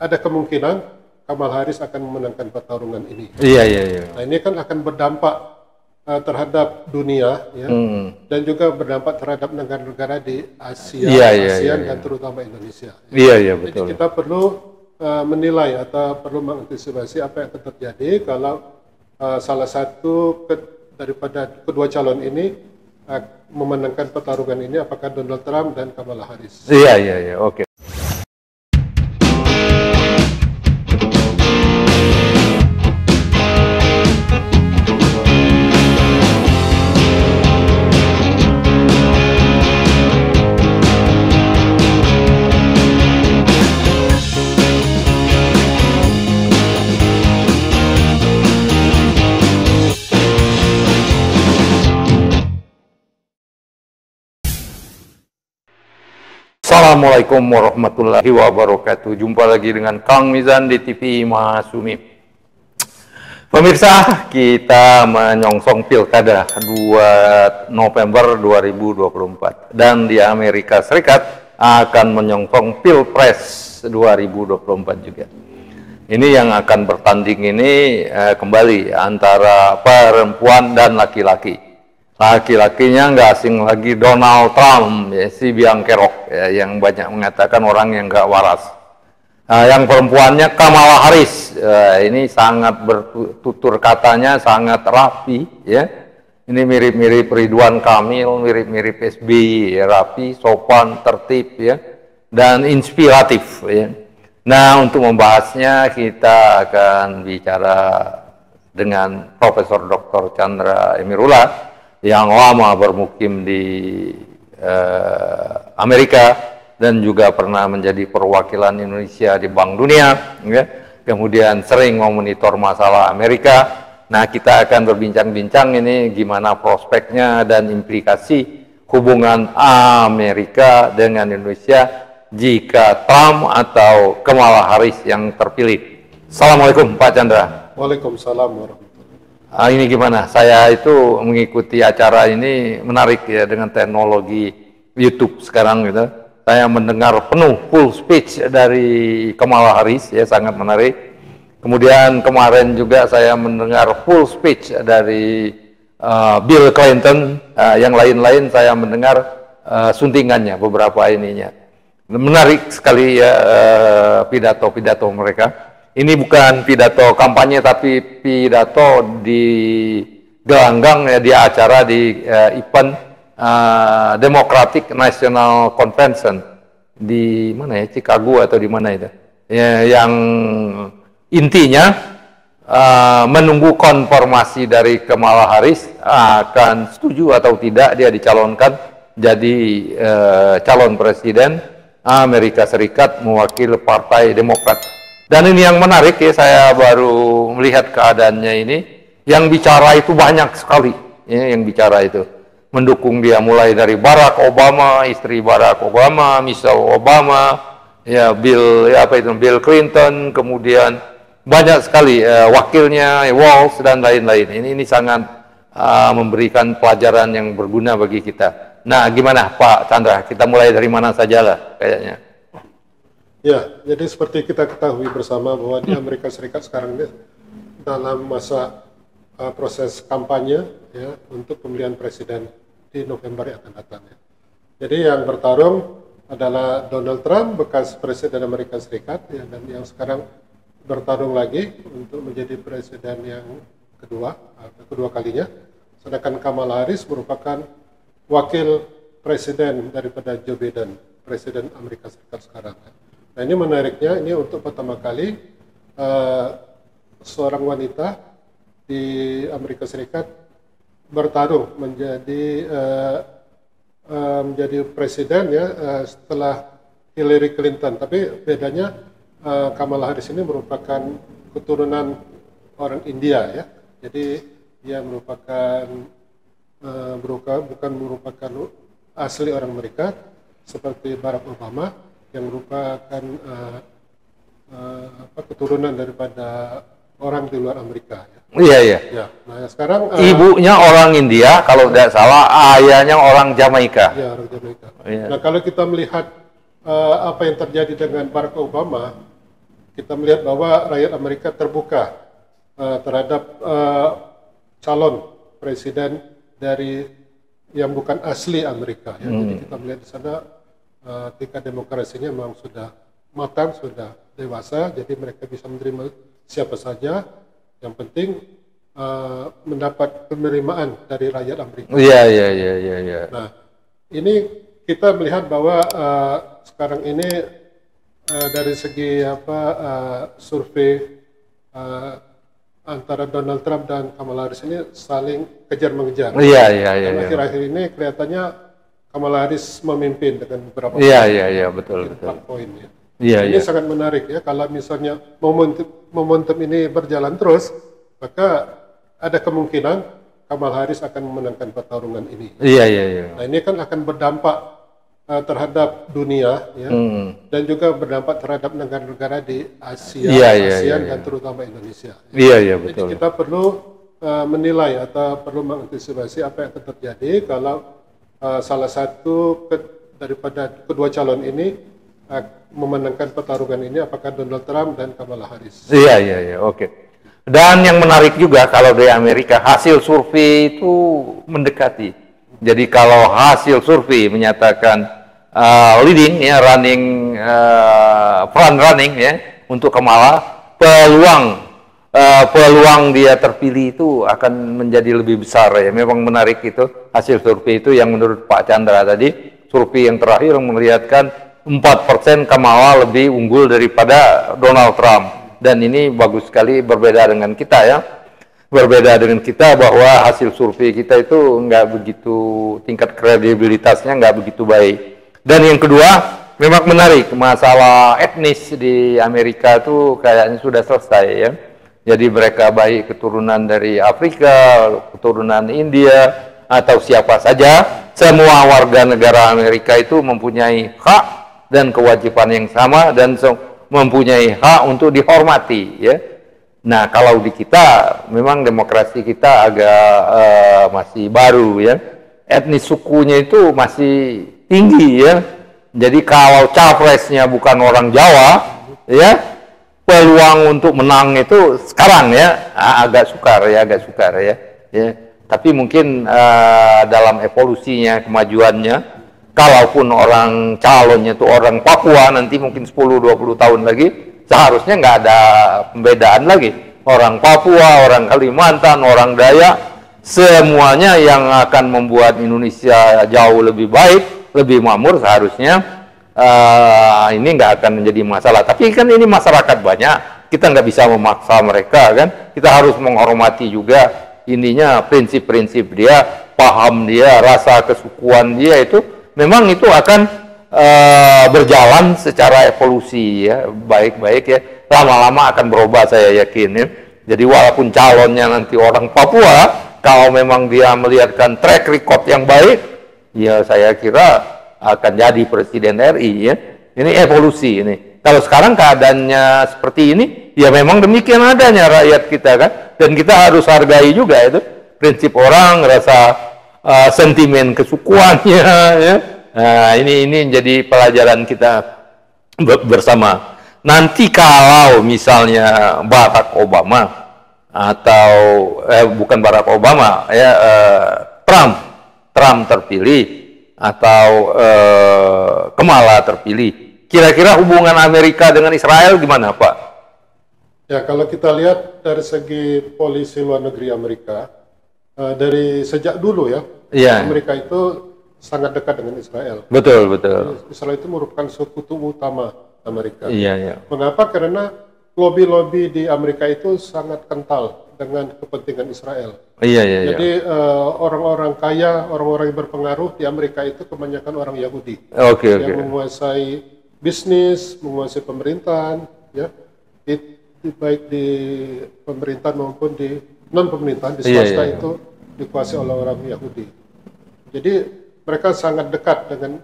ada kemungkinan Kamala Harris akan memenangkan pertarungan ini. Iya, iya, iya. Nah, ini kan akan berdampak terhadap dunia, ya, dan juga berdampak terhadap negara-negara di Asia, ASEAN, dan terutama Indonesia. Iya, iya, betul. Jadi kita perlu menilai atau perlu mengantisipasi apa yang akan terjadi kalau salah satu daripada kedua calon ini memenangkan pertarungan ini, apakah Donald Trump dan Kamala Harris. Iya, iya, iya, oke. Assalamualaikum warahmatullahi wabarakatuh. Jumpa lagi dengan Kang Mizan di TV Masumi. Pemirsa, kita menyongsong Pilkada 2 November 2024 dan di Amerika Serikat akan menyongsong Pilpres 2024 juga. Ini yang akan bertanding ini kembali antara perempuan dan laki-laki. Laki-lakinya nggak asing lagi Donald Trump, ya, si biang kerok, ya, yang banyak mengatakan orang yang nggak waras. Yang perempuannya Kamala Harris, ini sangat bertutur katanya sangat rapi, ya. Ini mirip-mirip Ridwan Kamil, mirip-mirip SBY, ya, rapi, sopan, tertib, ya, dan inspiratif, ya. Nah, untuk membahasnya kita akan bicara dengan Profesor Dr. Chandra Emirullah yang lama bermukim di Amerika dan juga pernah menjadi perwakilan Indonesia di Bank Dunia, ya. Kemudian sering memonitor masalah Amerika. Nah, kita akan berbincang-bincang ini gimana prospeknya dan implikasi hubungan Amerika dengan Indonesia jika Trump atau Kamala Harris yang terpilih. Assalamualaikum Pak Chandra. Waalaikumsalam warahmatullahi. Ini gimana? Saya itu mengikuti acara ini menarik ya dengan teknologi YouTube sekarang gitu. Saya mendengar penuh full speech dari Kamala Harris ya, sangat menarik. Kemudian kemarin juga saya mendengar full speech dari Bill Clinton. Yang lain-lain saya mendengar suntingannya beberapa ininya. Menarik sekali ya pidato-pidato mereka. Ini bukan pidato kampanye tapi pidato di gelanggang ya, di acara di event Democratic National Convention di mana ya, Chicago atau di mana itu ya, yang intinya menunggu konfirmasi dari Kamala Harris akan setuju atau tidak dia dicalonkan jadi calon presiden Amerika Serikat mewakili Partai Demokrat. Dan ini yang menarik ya, saya baru melihat keadaannya ini, yang bicara itu banyak sekali, ya, yang bicara itu mendukung dia mulai dari Barack Obama, istri Barack Obama, Michelle Obama, ya Bill Clinton, kemudian banyak sekali wakilnya, Walz dan lain-lain. Ini sangat memberikan pelajaran yang berguna bagi kita. Nah, gimana Pak Chandra? Kita mulai dari mana sajalah kayaknya. Ya, jadi seperti kita ketahui bersama bahwa di Amerika Serikat sekarang ini dalam masa proses kampanye ya untuk pemilihan presiden di November yang akan datang. Ya. Jadi yang bertarung adalah Donald Trump, bekas presiden Amerika Serikat, ya, dan yang sekarang bertarung lagi untuk menjadi presiden yang kedua kalinya. Sedangkan Kamala Harris merupakan wakil presiden daripada Joe Biden, presiden Amerika Serikat sekarang. Ya. Nah, ini menariknya, ini untuk pertama kali seorang wanita di Amerika Serikat bertarung menjadi presiden ya setelah Hillary Clinton. Tapi bedanya Kamala Harris ini merupakan keturunan orang India ya. Jadi dia bukan merupakan asli orang Amerika seperti Barack Obama yang merupakan keturunan daripada orang di luar Amerika. Iya, iya. Ya, nah sekarang ibunya orang India, kalau tidak salah, ayahnya orang Jamaika. Ya, orang Jamaika. Iya. Nah, kalau kita melihat apa yang terjadi dengan Barack Obama, kita melihat bahwa rakyat Amerika terbuka terhadap calon presiden dari yang bukan asli Amerika. Ya. Jadi kita melihat di sana tingkat demokrasinya memang sudah matang, sudah dewasa, jadi mereka bisa menerima siapa saja. Yang penting mendapat penerimaan dari rakyat Amerika. Iya, iya, iya, iya, iya. Nah, ini kita melihat bahwa sekarang ini dari segi survei antara Donald Trump dan Kamala Harris ini saling kejar mengejar. Iya, iya, iya. Dan akhir-akhir ini kelihatannya Kamala Harris memimpin dengan beberapa iya, iya, iya, betul, betul. poin. Ya. Iya, Ini iya. sangat menarik ya, kalau misalnya momentum ini berjalan terus, maka ada kemungkinan Kamala Harris akan memenangkan pertarungan ini. Iya, iya, iya. Nah, ini kan akan berdampak terhadap dunia, ya, dan juga berdampak terhadap negara-negara di Asia, Iya, iya, ASEAN, iya, dan terutama Indonesia. Iya, iya, Jadi betul. kita perlu menilai atau perlu mengantisipasi apa yang akan terjadi kalau salah satu daripada kedua calon ini memenangkan pertarungan ini, apakah Donald Trump dan Kamala Harris. Iya, iya, iya, oke. Dan yang menarik juga kalau di Amerika hasil survei itu mendekati. Jadi kalau hasil survei menyatakan leading ya, running front running ya untuk Kamala, peluang dia terpilih itu akan menjadi lebih besar ya. Memang menarik itu hasil survei itu yang menurut Pak Chandra tadi, survei yang terakhir memperlihatkan 4% Kamala lebih unggul daripada Donald Trump. Dan ini bagus sekali, berbeda dengan kita ya. Berbeda dengan kita bahwa hasil survei kita itu nggak begitu, tingkat kredibilitasnya nggak begitu baik. Dan yang kedua, memang menarik, masalah etnis di Amerika itu kayaknya sudah selesai ya. Jadi mereka baik keturunan dari Afrika, keturunan India, atau siapa saja, semua warga negara Amerika itu mempunyai hak dan kewajiban yang sama dan mempunyai hak untuk dihormati ya. Nah, kalau di kita memang demokrasi kita agak masih baru ya. Etnis sukunya itu masih tinggi ya. Jadi kalau capresnya bukan orang Jawa ya, peluang untuk menang itu sekarang ya agak sukar ya. Tapi mungkin dalam evolusinya, kemajuannya, kalaupun orang calonnya itu orang Papua, nanti mungkin 10-20 tahun lagi seharusnya nggak ada pembedaan lagi. Orang Papua, orang Kalimantan, orang Dayak, semuanya yang akan membuat Indonesia jauh lebih baik, lebih makmur seharusnya ini nggak akan menjadi masalah. Tapi kan ini masyarakat banyak, kita nggak bisa memaksa mereka kan. Kita harus menghormati juga ininya, prinsip-prinsip dia, paham dia, rasa kesukuan dia itu. Memang itu akan berjalan secara evolusi ya, baik-baik ya, lama-lama akan berubah saya yakin ya. Jadi walaupun calonnya nanti orang Papua, kalau memang dia melihatkan track record yang baik, ya saya kira akan jadi presiden RI ya. Ini evolusi ini. Kalau sekarang keadaannya seperti ini, ya memang demikian adanya rakyat kita kan, dan kita harus hargai juga itu prinsip orang, rasa sentimen kesukuannya ya. Nah, ini jadi pelajaran kita bersama. Nanti kalau misalnya Barack Obama atau bukan Barack Obama ya, Trump terpilih atau Kamala terpilih, kira-kira hubungan Amerika dengan Israel gimana, Pak? Ya, kalau kita lihat dari segi polisi luar negeri Amerika, dari sejak dulu ya, Amerika itu sangat dekat dengan Israel. Betul, betul. Israel itu merupakan sekutu utama Amerika. Iya, iya. Mengapa? Karena lobby-lobby di Amerika itu sangat kental dengan kepentingan Israel. Iya, iya. Jadi orang-orang kaya, orang-orang yang berpengaruh di Amerika itu kebanyakan orang Yahudi. Oke. Yang menguasai bisnis, menguasai pemerintahan, ya, baik di pemerintahan maupun di non pemerintahan, di swasta itu dikuasai oleh orang Yahudi. Jadi mereka sangat dekat dengan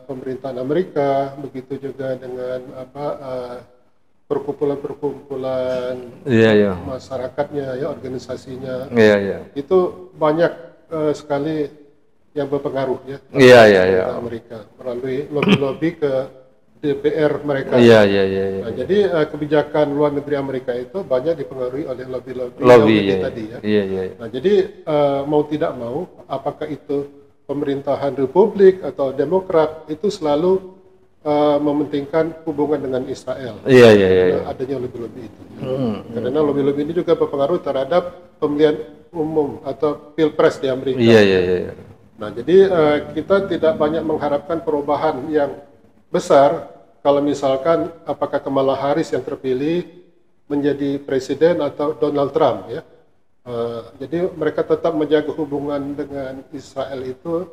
pemerintahan Amerika, begitu juga dengan perkumpulan-perkumpulan masyarakatnya, ya, organisasinya. Itu banyak sekali yang berpengaruh ya. Amerika melalui lobby-lobby ke DPR mereka. Iya, iya, iya. Nah, jadi kebijakan luar negeri Amerika itu banyak dipengaruhi oleh lobby-lobby Lobby, yang iya, tadi ya. iya, iya. Nah, jadi mau tidak mau, apakah itu pemerintahan Republik atau Demokrat itu selalu mementingkan hubungan dengan Israel. Iya, iya, iya. Karena adanya lobby-lobby itu. Ya. Karena lobby-lobby ini juga berpengaruh terhadap pemilihan umum atau pilpres di Amerika. Iya, iya, iya. Nah, jadi kita tidak banyak mengharapkan perubahan yang besar kalau misalkan apakah Kamala Harris yang terpilih menjadi presiden atau Donald Trump ya. Jadi mereka tetap menjaga hubungan dengan Israel itu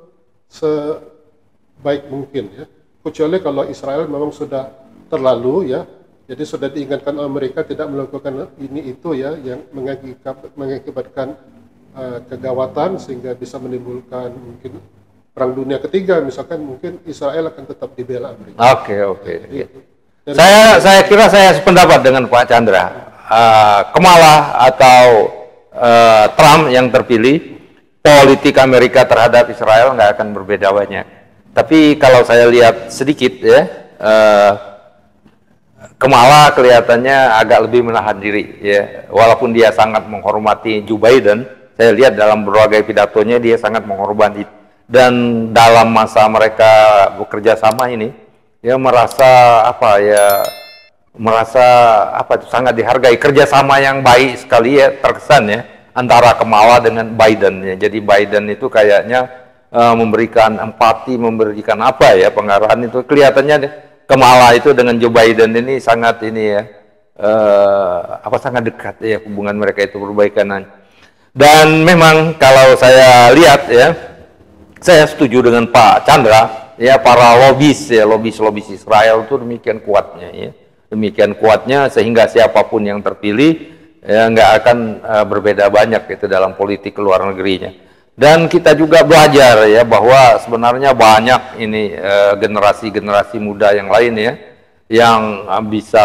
sebaik mungkin ya. Kecuali kalau Israel memang sudah terlalu ya. Jadi sudah diingatkan Amerika tidak melakukan ini itu ya yang mengakibatkan kegawatan sehingga bisa menimbulkan mungkin perang dunia ketiga, misalkan mungkin Israel akan tetap dibela Amerika. Oke, oke. Saya kira saya sependapat dengan Pak Chandra. Kamala atau Trump yang terpilih, politik Amerika terhadap Israel nggak akan berbeda banyak. Tapi kalau saya lihat sedikit ya, Kamala kelihatannya agak lebih menahan diri ya, walaupun dia sangat menghormati Joe Biden. Saya lihat dalam berbagai pidatonya dia sangat menghormati, dan dalam masa mereka bekerja sama ini ya merasa itu sangat dihargai, kerjasama yang baik sekali ya, terkesan ya antara Kamala dengan Biden ya. Jadi Biden itu kayaknya memberikan empati, memberikan pengarahan itu kelihatannya Kamala itu dengan Joe Biden ini sangat sangat dekat ya, hubungan mereka itu perbaikan. Dan memang kalau saya lihat ya, saya setuju dengan Pak Chandra ya, para lobis Israel itu demikian kuatnya ya, demikian kuatnya sehingga siapapun yang terpilih ya nggak akan berbeda banyak itu dalam politik luar negerinya. Dan kita juga belajar ya bahwa sebenarnya banyak ini generasi muda yang lain ya yang bisa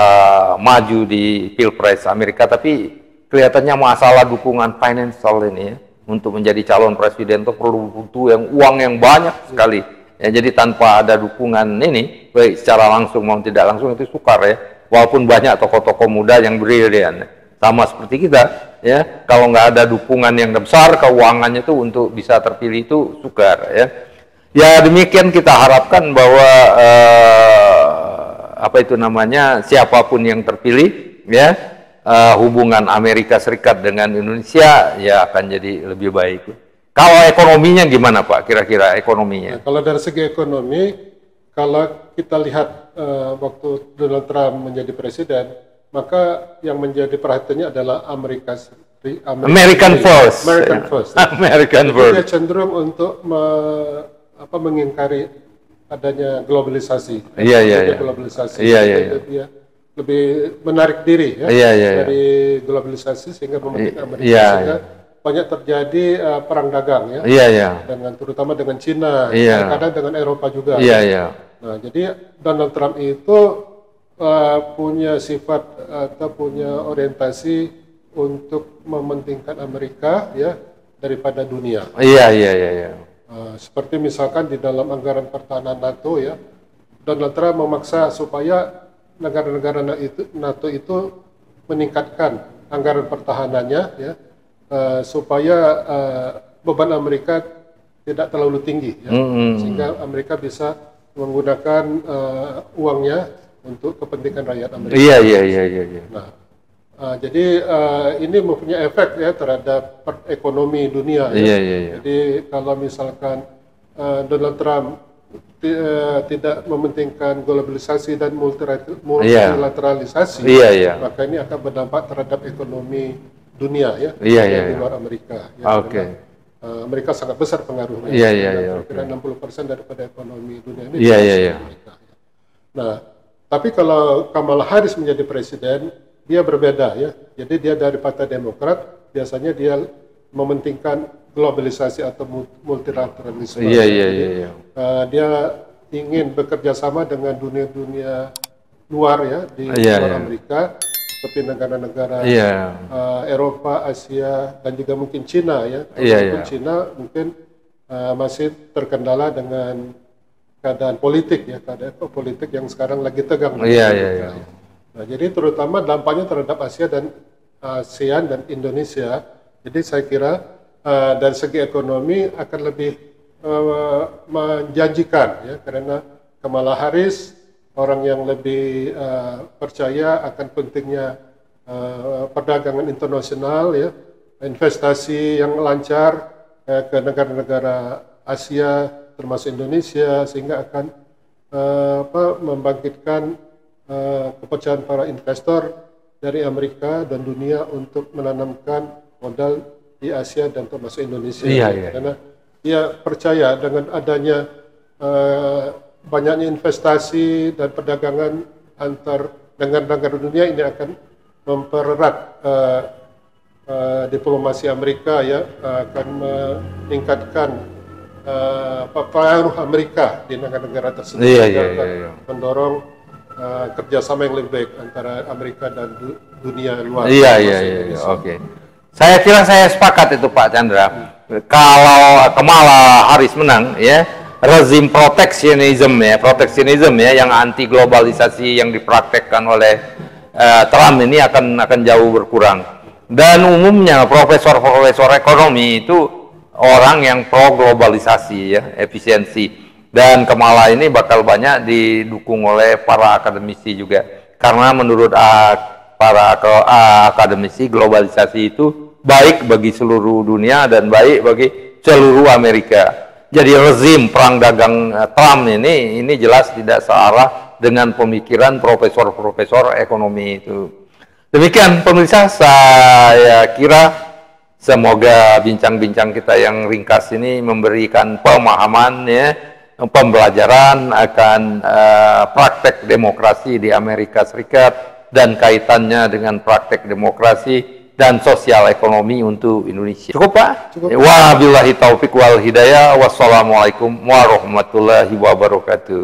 maju di Pilpres Amerika, tapi kelihatannya masalah dukungan financial ini ya, untuk menjadi calon presiden itu butuh uang yang banyak sekali. Ya, jadi tanpa ada dukungan ini, baik secara langsung maupun tidak langsung itu sukar ya. Walaupun banyak tokoh-tokoh muda yang brilian, sama seperti kita ya. Kalau nggak ada dukungan yang besar, keuangannya itu untuk bisa terpilih itu sukar ya. Ya demikian kita harapkan bahwa siapapun yang terpilih ya, hubungan Amerika Serikat dengan Indonesia ya akan jadi lebih baik. Kalau ekonominya gimana Pak? Kira-kira ekonominya? Nah, kalau dari segi ekonomi, kalau kita lihat waktu Donald Trump menjadi presiden, maka yang menjadi perhatiannya adalah American first. American first. Dia cenderung untuk mengingkari adanya globalisasi. Globalisasi. Dia lebih menarik diri ya, dari globalisasi sehingga mementingkan Amerika, sehingga banyak terjadi perang dagang ya, dengan terutama dengan Cina, kadang dengan Eropa juga. Nah, jadi Donald Trump itu punya sifat atau punya orientasi untuk mementingkan Amerika ya daripada dunia. Seperti misalkan di dalam anggaran pertahanan NATO ya, Donald Trump memaksa supaya negara-negara NATO itu meningkatkan anggaran pertahanannya ya, supaya beban Amerika tidak terlalu tinggi ya, sehingga Amerika bisa menggunakan uangnya untuk kepentingan rakyat Amerika. Nah, jadi ini mempunyai efek ya terhadap ekonomi dunia ya. Jadi kalau misalkan Donald Trump tidak mementingkan globalisasi dan multilateralisasi, maka ini akan berdampak terhadap ekonomi dunia ya, di luar Amerika. Ya, Amerika sangat besar pengaruhnya. Kira-kira 60% daripada ekonomi dunia ini. Amerika. Nah, tapi kalau Kamala Harris menjadi presiden, dia berbeda ya. Jadi dia dari Partai Demokrat, biasanya dia mementingkan globalisasi atau multilateralisme. Dia ingin bekerja sama dengan dunia-dunia luar ya, di luar Amerika, seperti negara-negara Eropa, Asia, dan juga mungkin Cina ya. Cina mungkin masih terkendala dengan keadaan politik ya, keadaan politik yang sekarang lagi tegang. Iya, iya, iya. Nah, jadi terutama dampaknya terhadap Asia dan ASEAN dan Indonesia. Jadi saya kira dari segi ekonomi akan lebih menjanjikan ya, karena Kamala Harris orang yang lebih percaya akan pentingnya perdagangan internasional ya, investasi yang lancar ke negara-negara Asia termasuk Indonesia, sehingga akan membangkitkan kepercayaan para investor dari Amerika dan dunia untuk menanamkan modal di Asia dan termasuk Indonesia. Iya, iya. Karena dia percaya dengan adanya banyaknya investasi dan perdagangan antar negara-negara dunia ini akan mempererat diplomasi Amerika ya, akan meningkatkan pengaruh Amerika di negara-negara tersebut. Iya, iya, iya. Mendorong kerjasama yang lebih baik antara Amerika dan dunia luar. Iya, iya, iya. Oke. Saya kira saya sepakat itu Pak Chandra. Kalau Kamala Harris menang, ya, rezim proteksionisme ya, yang anti globalisasi yang dipraktekkan oleh Trump ini akan jauh berkurang. Dan umumnya profesor-profesor ekonomi itu orang yang pro globalisasi ya, efisiensi. Dan Kamala ini bakal banyak didukung oleh para akademisi juga. Karena menurut para akademisi, globalisasi itu baik bagi seluruh dunia dan baik bagi seluruh Amerika. Jadi rezim perang dagang Trump ini jelas tidak searah dengan pemikiran profesor-profesor ekonomi itu. Demikian pemirsa, saya kira semoga bincang-bincang kita yang ringkas ini memberikan pemahaman ya, pembelajaran akan praktek demokrasi di Amerika Serikat dan kaitannya dengan praktek demokrasi dan sosial ekonomi untuk Indonesia. Cukup Pak? Cukup. Wabillahi taufik wal hidayah. Wassalamualaikum warahmatullahi wabarakatuh.